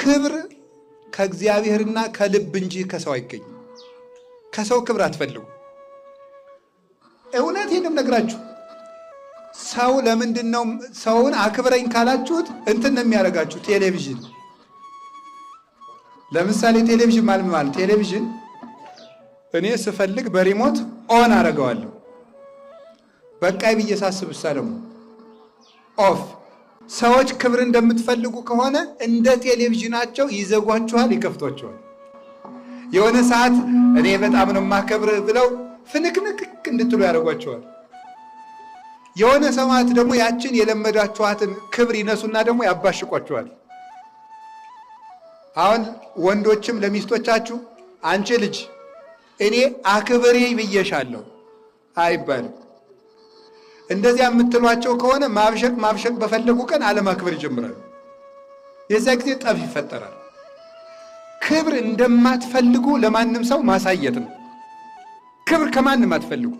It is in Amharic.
ክብር ከእግዚአብሔርና ከልብ እንጂ ከሰው አይገኝም። ከሰው ክብር አትፈልጉ። እውነቴን ነግራችሁ ሰው ለምንድነው ሰውን አክብረኝ ካላችሁት እንትን ነው የሚያደርጋችሁ? ቴሌቪዥን ለምሳሌ ቴሌቪዥን ማለት ቴሌቪዥን እኔ ስፈልግ በሪሞት ኦን አደርገዋለሁ። በቃይ ብዬ ሳስብሳ ደግሞ ኦፍ። ሰዎች ክብር እንደምትፈልጉ ከሆነ እንደ ቴሌቪዥናቸው ይዘጓችኋል፣ ይከፍቷችኋል። የሆነ ሰዓት እኔ በጣም ነው የማከብርህ ብለው ፍንክንክ እንድትሉ ያደርጓችኋል። የሆነ ሰማት ደግሞ ያችን የለመዳችኋትን ክብር ይነሱና ደግሞ ያባሽቋችኋል። አሁን ወንዶችም ለሚስቶቻችሁ አንቺ ልጅ እኔ አክብሬ ብዬሻለሁ አይባልም። እንደዚያ የምትሏቸው ከሆነ ማብሸቅ በፈለጉ ቀን አለማክበር ይጀምራሉ። የዚያ ጊዜ ጠብ ይፈጠራል። ክብር እንደማትፈልጉ ለማንም ሰው ማሳየት ነው። ክብር ከማንም አትፈልጉ።